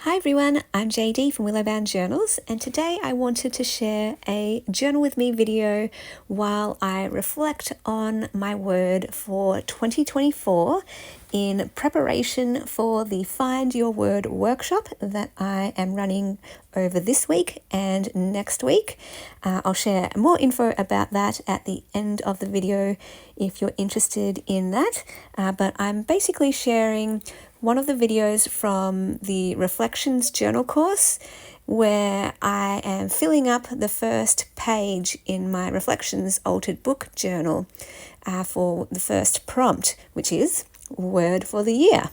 Hi everyone, I'm JD from Willowbound Journals, and today I wanted to share a journal with me video while I reflect on my word for 2024 in preparation for the Find Your Word workshop that I am running over this week and next week. I'll share more info about that at the end of the video if you're interested in that, but I'm basically sharing one of the videos from the Reflections Journal course where I am filling up the first page in my Reflections Altered Book Journal for the first prompt, which is Word for the Year.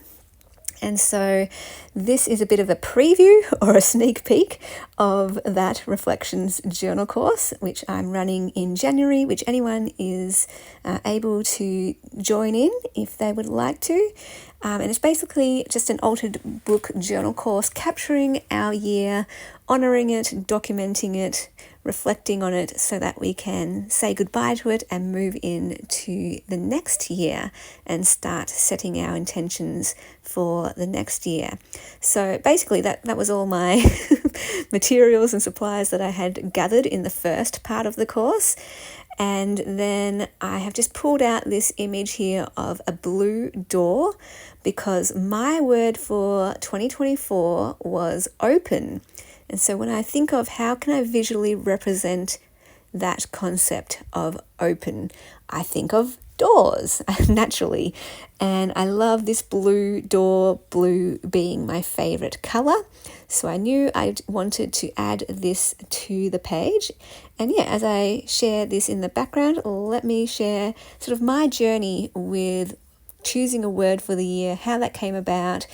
And so this is a bit of a preview or a sneak peek of that Reflections Journal course, which I'm running in January, which anyone is able to join in if they would like to. And it's basically just an altered book journal course capturing our year, honouring it, documenting it, reflecting on it so that we can say goodbye to it and move into the next year and start setting our intentions for the next year. So basically that was all my materials and supplies that I had gathered in the first part of the course. And then I have just pulled out this image here of a blue door because my word for 2024 was open. And so when I think of how can I visually represent that concept of open, I think of doors naturally. And I love this blue door, blue being my favorite color. So I knew I wanted to add this to the page. And yeah, as I share this in the background, let me share sort of my journey with choosing a word for the year, how that came about,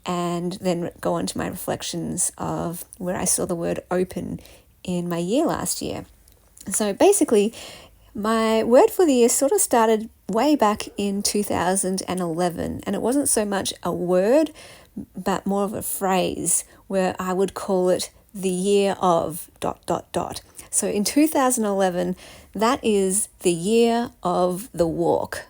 and then go on to my reflections of where I saw the word open in my year last year. So basically, my word for the year sort of started way back in 2011, and it wasn't so much a word, but more of a phrase where I would call it the year of ... So in 2011, that is the year of the walk.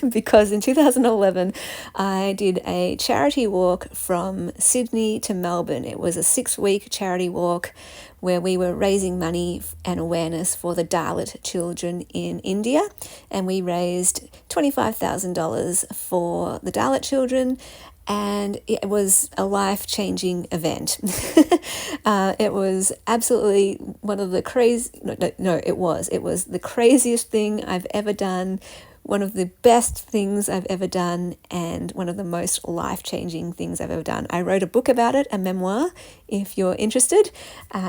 Because in 2011, I did a charity walk from Sydney to Melbourne. It was a 6-week charity walk where we were raising money and awareness for the Dalit children in India. And we raised $25,000 for the Dalit children. And it was a life-changing event. It was absolutely one of the it was the craziest thing I've ever done, one of the best things I've ever done, and one of the most life-changing things I've ever done. I wrote a book about it, a memoir, if you're interested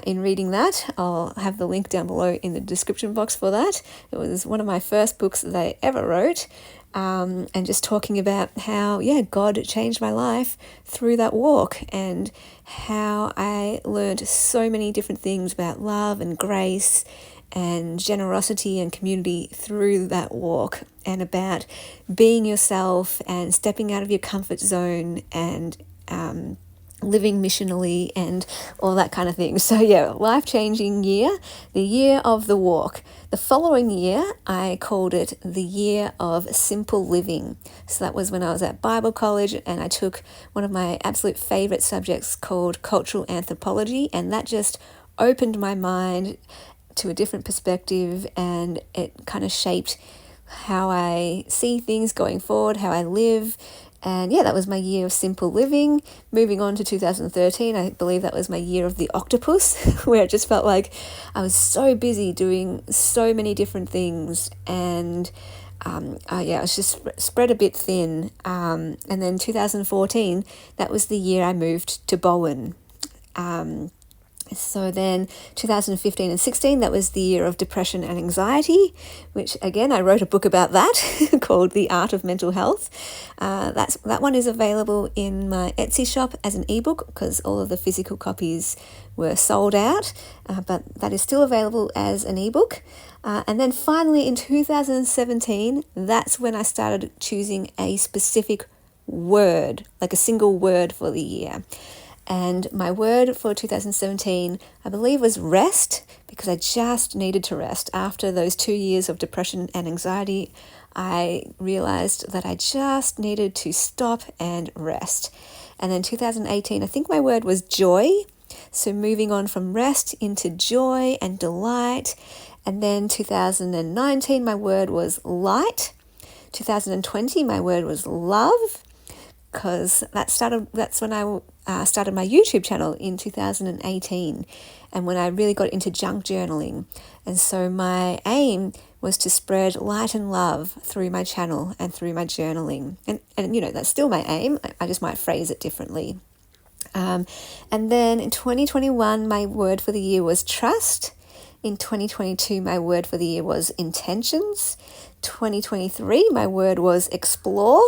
in reading that. I'll have the link down below in the description box for that. It was one of my first books that I ever wrote. And just talking about how, God changed my life through that walk and how I learned so many different things about love and grace and generosity and community through that walk, and about being yourself and stepping out of your comfort zone and living missionally and all that kind of thing. So life-changing year, the year of the walk. The following year, I called it the year of simple living. So that was when I was at Bible college, and I took one of my absolute favorite subjects called cultural anthropology, and that just opened my mind to a different perspective, and it kind of shaped how I see things going forward, how I live. And that was my year of simple living. Moving on to 2013, I believe that was my year of the octopus, where it just felt like I was so busy doing so many different things, and I was just spread a bit thin. And then 2014, that was the year I moved to Bowen. So then 2015 and 16, that was the year of depression and anxiety, which again, I wrote a book about that called The Art of Mental Health. That one is available in my Etsy shop as an ebook because all of the physical copies were sold out, but that is still available as an ebook. And then finally in 2017, that's when I started choosing a specific word, like a single word for the year. And my word for 2017, I believe, was rest, because I just needed to rest. After those 2 years of depression and anxiety, I realized that I just needed to stop and rest. And then 2018, I think my word was joy. So moving on from rest into joy and delight. And then 2019, my word was light. 2020, my word was love, because that's when I started my YouTube channel in 2018, and when I really got into junk journaling. And so my aim was to spread light and love through my channel and through my journaling. And you know, that's still my aim. I just might phrase it differently. And then in 2021, my word for the year was trust. In 2022, my word for the year was intentions. 2023, my word was explore.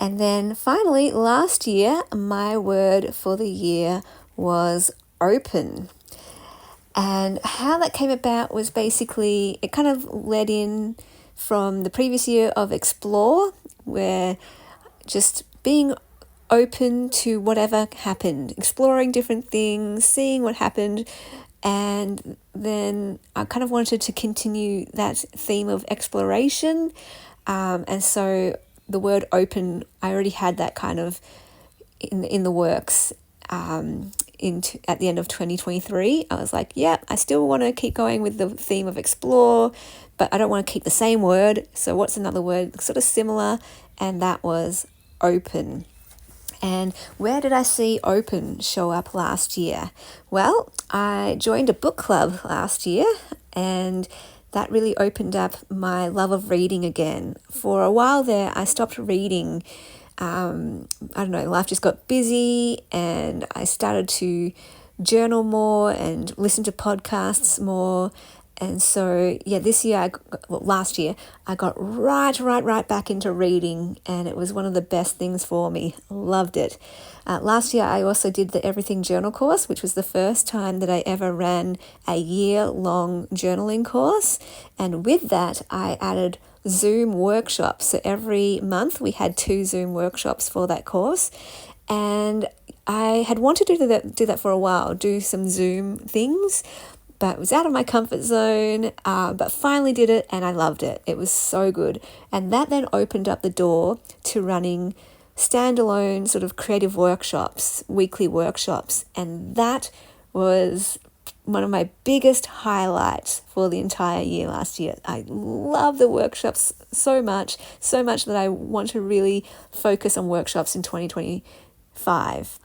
And then finally, last year, my word for the year was open. And how that came about was basically, it kind of led in from the previous year of explore, where just being open to whatever happened, exploring different things, seeing what happened. And then I kind of wanted to continue that theme of exploration. And so the word open, I already had that kind of in the works. At the end of 2023, I was like, yeah, I still want to keep going with the theme of explore, but I don't want to keep the same word. So what's another word sort of similar? And that was open. And where did I see open show up last year? Well, I joined a book club last year, and that really opened up my love of reading again. For a while there, I stopped reading. I don't know, life just got busy, and I started to journal more and listen to podcasts more. And so, yeah, last year, I got right back into reading, and it was one of the best things for me. Loved it. Last year, I also did the Everything Journal course, which was the first time that I ever ran a year-long journaling course. And with that, I added Zoom workshops. So every month, we had 2 Zoom workshops for that course. And I had wanted to do that for a while, do some Zoom things, but it was out of my comfort zone, but finally did it, and I loved it. It was so good. And that then opened up the door to running standalone sort of creative workshops, weekly workshops. And that was one of my biggest highlights for the entire year last year. I love the workshops so much that I want to really focus on workshops in 2025.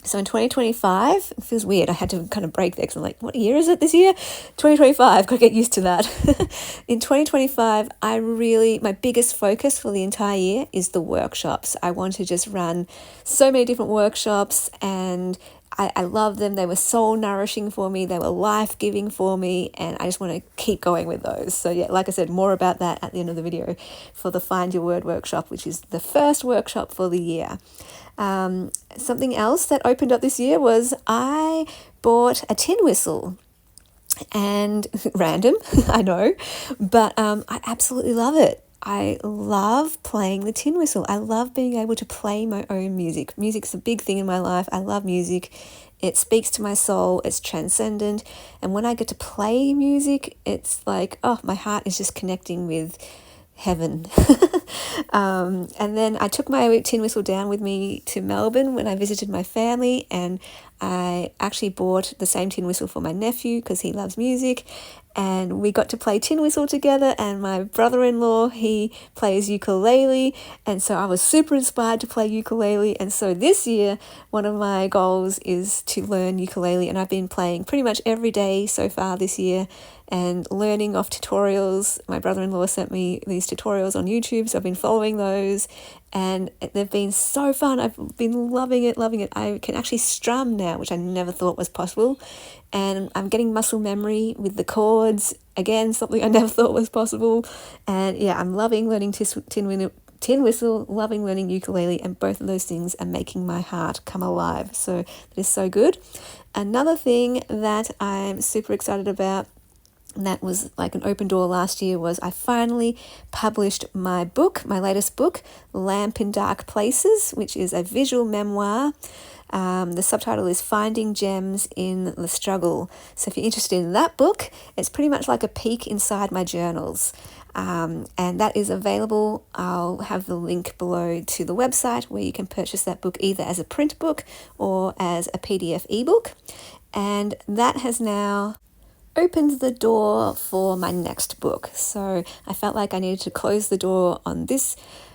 So in 2025, it feels weird. I had to kind of break there because I'm like, what year is it this year? 2025, got to get used to that. In 2025, my biggest focus for the entire year is the workshops. I want to just run so many different workshops, and I love them. They were soul nourishing for me. They were life-giving for me, and I just want to keep going with those. So yeah, like I said, more about that at the end of the video for the Find Your Word workshop, which is the first workshop for the year. Something else that opened up this year was I bought a tin whistle. And random, I know, but I absolutely love it. I love playing the tin whistle. I love being able to play my own music. Music's a big thing in my life. I love music. It speaks to my soul. It's transcendent. And when I get to play music, it's like, oh, my heart is just connecting with heaven. And then I took my tin whistle down with me to Melbourne when I visited my family, and I actually bought the same tin whistle for my nephew because he loves music, and we got to play tin whistle together. And my brother-in-law, he plays ukulele, and so I was super inspired to play ukulele. And so this year, one of my goals is to learn ukulele, and I've been playing pretty much every day so far this year and learning off tutorials. My brother-in-law sent me these tutorials on YouTube, so I've been following those, and they've been so fun. I've been loving it. I can actually strum now, which I never thought was possible, and I'm getting muscle memory with the chords, again, something I never thought was possible. And yeah, I'm loving learning tin whistle, loving learning ukulele, and both of those things are making my heart come alive. So that is so good. Another thing that I'm super excited about and that was like an open door last year, was I finally published my book, my latest book, Lamp in Dark Places, which is a visual memoir. The subtitle is Finding Gems in the Struggle. So if you're interested in that book, it's pretty much like a peek inside my journals. And that is available. I'll have the link below to the website where you can purchase that book either as a print book or as a PDF ebook. And that has now opened the door for my next book. So I felt like I needed to close the door on this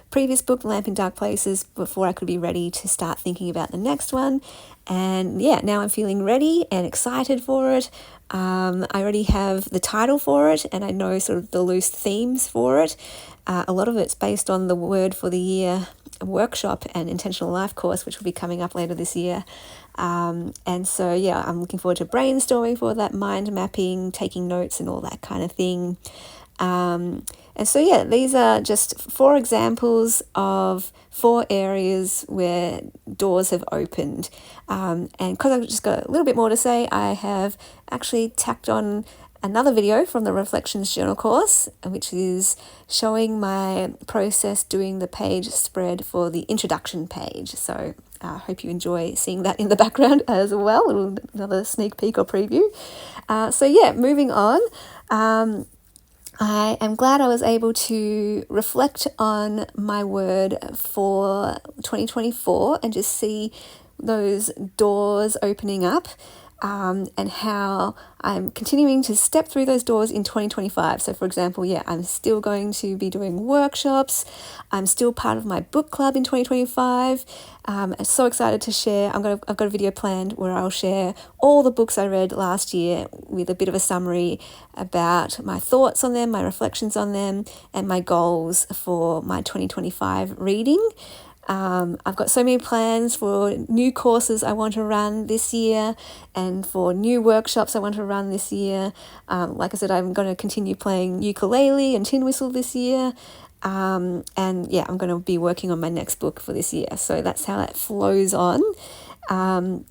previous book, Lamp in Dark Places, before I could be ready to start thinking about the next one. And yeah, now I'm feeling ready and excited for it. I already have the title for it, and I know sort of the loose themes for it. A lot of it's based on the Word for the Year workshop and Intentional Life course, which will be coming up later this year. And so, yeah, I'm looking forward to brainstorming for that, mind mapping, taking notes and all that kind of thing. And so, yeah, these are just 4 examples of 4 areas where doors have opened. And because I've just got a little bit more to say, I have actually tacked on another video from the Reflections Journal course, which is showing my process doing the page spread for the introduction page. So I hope you enjoy seeing that in the background as well, another sneak peek or preview. So yeah, moving on. I am glad I was able to reflect on my word for 2024 and just see those doors opening up. And how I'm continuing to step through those doors in 2025. So for example, yeah, I'm still going to be doing workshops. I'm still part of my book club in 2025. I'm so excited to share. I've got a video planned where I'll share all the books I read last year with a bit of a summary about my thoughts on them, my reflections on them, and my goals for my 2025 reading. I've got so many plans for new courses I want to run this year and for new workshops I want to run this year. Like I said, I'm going to continue playing ukulele and tin whistle this year. And yeah, I'm going to be working on my next book for this year. So that's how that flows on. And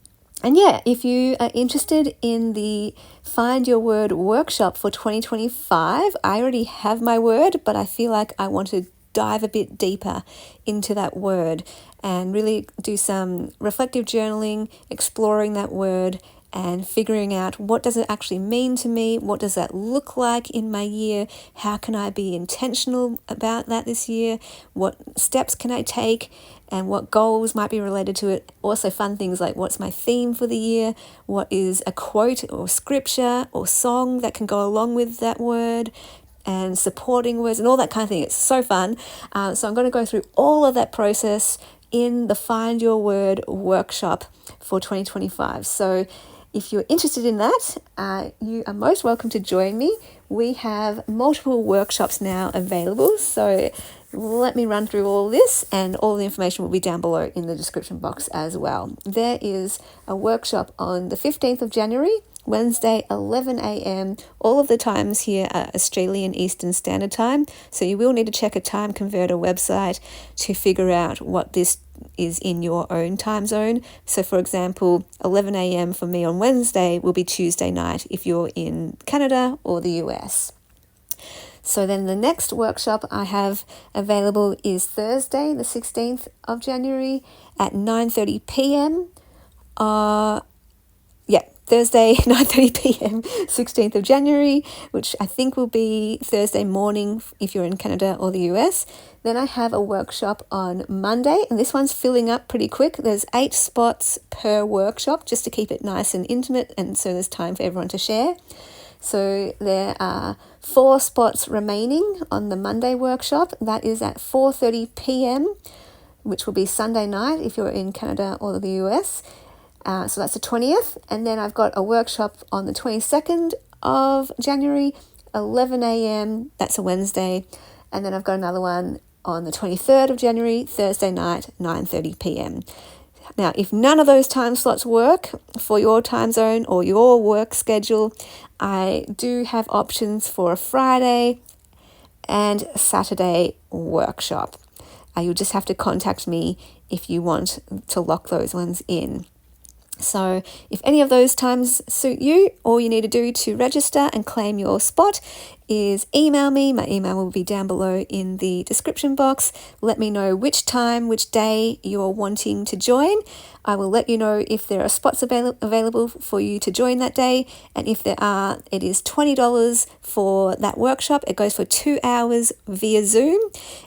yeah, if you are interested in the Find Your Word workshop for 2025, I already have my word, but I feel like I want to dive a bit deeper into that word and really do some reflective journaling, exploring that word and figuring out what does it actually mean to me, what does that look like in my year, how can I be intentional about that this year, what steps can I take, and what goals might be related to it. Also fun things like what's my theme for the year, what is a quote or scripture or song that can go along with that word, and supporting words and all that kind of thing. It's so fun. So I'm going to go through all of that process in the Find Your Word workshop for 2025. So if you're interested in that, you are most welcome to join me. We have multiple workshops now available. So let me run through all this, and all the information will be down below in the description box as well. There is a workshop on the 15th of January, Wednesday, 11 a.m. All of the times here are Australian Eastern Standard Time, so you will need to check a time converter website to figure out what this is in your own time zone. So for example, 11 a.m. for me on Wednesday will be Tuesday night if you're in Canada or the US. So then the next workshop I have available is Thursday, the 16th of January at 9:30 p.m. Thursday, 9:30 p.m, 16th of January, which I think will be Thursday morning if you're in Canada or the US. Then I have a workshop on Monday, and this one's filling up pretty quick. There's 8 spots per workshop just to keep it nice and intimate, and so there's time for everyone to share. So there are 4 spots remaining on the Monday workshop. That is at 4:30 p.m, which will be Sunday night if you're in Canada or the US. So that's the 20th. And then I've got a workshop on the 22nd of January, 11 a.m. That's a Wednesday. And then I've got another one on the 23rd of January, Thursday night, 9:30 p.m. Now, if none of those time slots work for your time zone or your work schedule, I do have options for a Friday and Saturday workshop. You'll just have to contact me if you want to lock those ones in. So if any of those times suit you, all you need to do to register and claim your spot is email me. My email will be down below in the description box. Let me know which time, which day you're wanting to join. I will let you know if there are spots available for you to join that day. And if there are, it is $20 for that workshop. It goes for 2 hours via Zoom.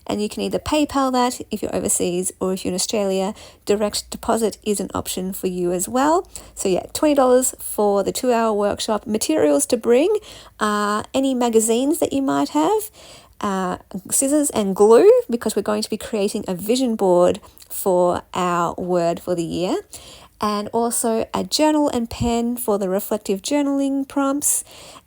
And you can either PayPal that if you're overseas, or if you're in Australia, direct deposit is an option for you as well. So yeah, $20 for the 2-hour workshop. Materials to bring are any magazines that you might have, scissors and glue, because we're going to be creating a vision board for our word for the year, and also a journal and pen for the reflective journaling prompts,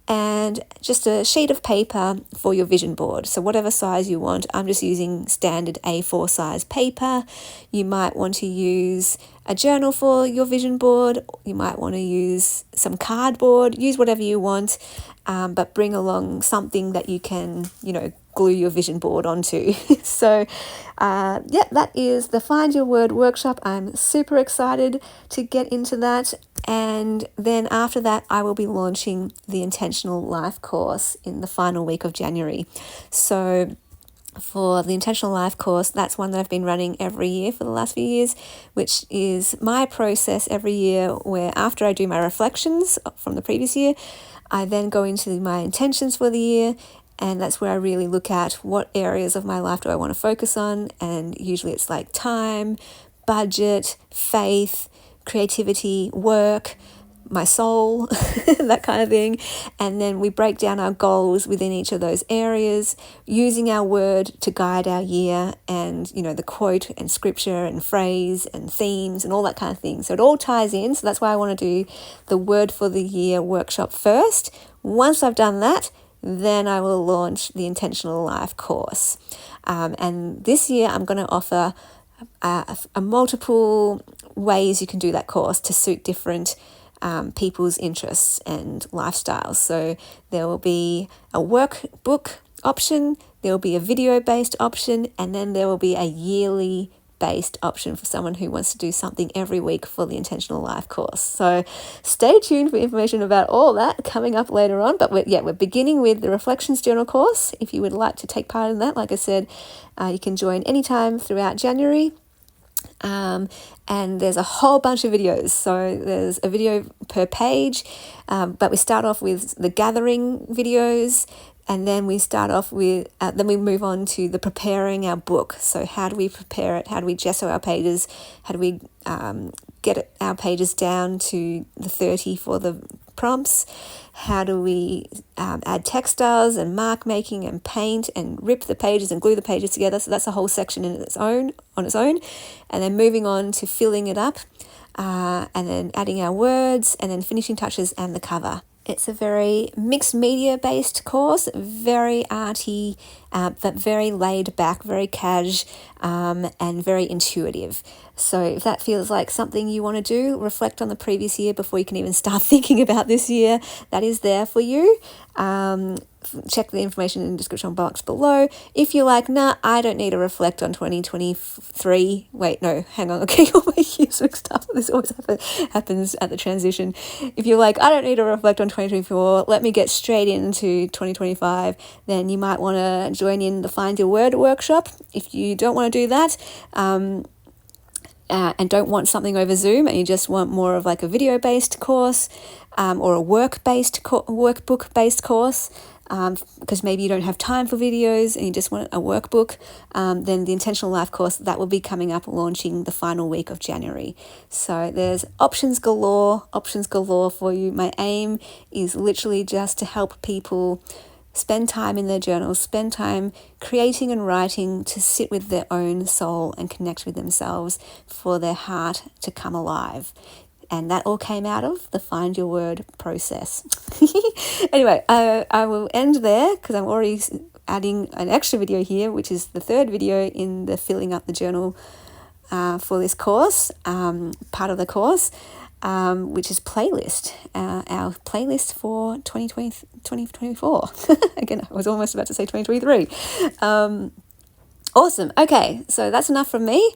and just a sheet of paper for your vision board. So whatever size you want. I'm just using standard A4 size paper. You might want to use a journal for your vision board. You might want to use some cardboard. Use whatever you want, but bring along something that you can, glue your vision board onto. So that is the Find Your Word workshop. I'm super excited to get into that. And then after that, I will be launching the Intentional Life course in the final week of January. So for the Intentional Life course, that's one that I've been running every year for the last few years, which is my process every year where after I do my reflections from the previous year, I then go into my intentions for the year. And that's where I really look at what areas of my life do I want to focus on. And usually it's like time, budget, faith, creativity, work, my soul, that kind of thing. And then we break down our goals within each of those areas, using our word to guide our year, and the quote and scripture and phrase and themes and all that kind of thing. So it all ties in. So that's why I want to do the word for the year workshop first. Once I've done that, then I will launch the Intentional Life course. And this year I'm going to offer a multiple ways you can do that course to suit different people's interests and lifestyles. So there will be a workbook option, there will be a video-based option, and then there will be a yearly based option for someone who wants to do something every week for the Intentional Life course. So stay tuned for information about all that coming up later on. But we're beginning with the Reflections Journal course. If you would like to take part in that, like I said, you can join anytime throughout January. And there's a whole bunch of videos. So there's a video per page, but we start off with the gathering videos. And then we start off with, then we move on to the preparing our book. So how do we prepare it? How do we gesso our pages? How do we get our pages down to the 30 for the prompts? How do we add textiles and mark making and paint and rip the pages and glue the pages together? So that's a whole section on its own. And then moving on to filling it up, and then adding our words, and then finishing touches and the cover. It's a very mixed media based course, very arty, but very laid back, very cash, and very intuitive. So if that feels like something you want to do, reflect on the previous year before you can even start thinking about this year. That is there for you. Check the information in the description box below. If you're like, nah, I don't need to reflect on 2023. Wait, no, hang on. Okay, all my years mixed up. This always happens at the transition. If you're like, I don't need to reflect on 2024, let me get straight into 2025, then you might want to join in the Find Your Word workshop. If you don't want to do that, and don't want something over Zoom, and you just want more of like a video-based course, or a workbook-based course, because maybe you don't have time for videos and you just want a workbook, then the Intentional Life course, that will be coming up, launching the final week of January. So there's options galore for you. My aim is literally just to help people spend time in their journals, spend time creating and writing to sit with their own soul and connect with themselves, for their heart to come alive. And that all came out of the Find Your Word process. Anyway, I will end there because I'm already adding an extra video here, which is the third video in the Filling Up the Journal for this course, part of the course, which is playlist, our playlist for 2024. Again, I was almost about to say 2023. Awesome. Okay, so that's enough from me.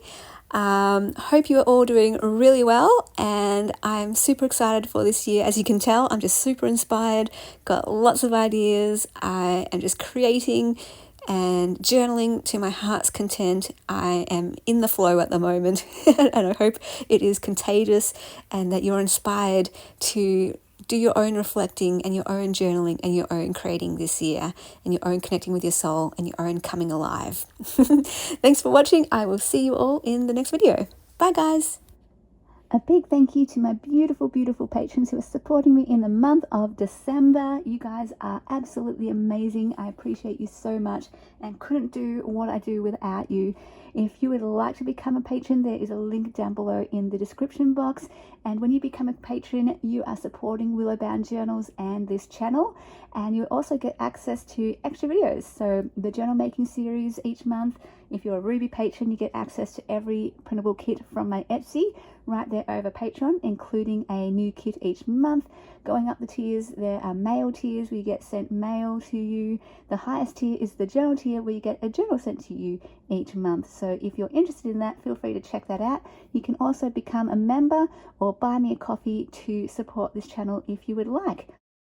Hope you are all doing really well, and I'm super excited for this year. As you can tell, I'm just super inspired, got lots of ideas. I am just creating and journaling to my heart's content. I am in the flow at the moment, and I hope it is contagious and that you're inspired to do your own reflecting and your own journaling and your own creating this year and your own connecting with your soul and your own coming alive. Thanks for watching. I will see you all in the next video. Bye, guys. A big thank you to my beautiful, beautiful patrons who are supporting me in the month of December. You guys are absolutely amazing. I appreciate you so much and couldn't do what I do without you. If you would like to become a patron, there is a link down below in the description box. And when you become a patron, you are supporting Willowbound Journals and this channel. And you also get access to extra videos. So the journal making series each month. If you're a Ruby patron, you get access to every printable kit from my Etsy right there over Patreon, including a new kit each month. Going up the tiers, there are mail tiers where you get sent mail to you. The highest tier is the journal tier where you get a journal sent to you each month. So if you're interested in that, feel free to check that out. You can also become a member or buy me a coffee to support this channel if you would like.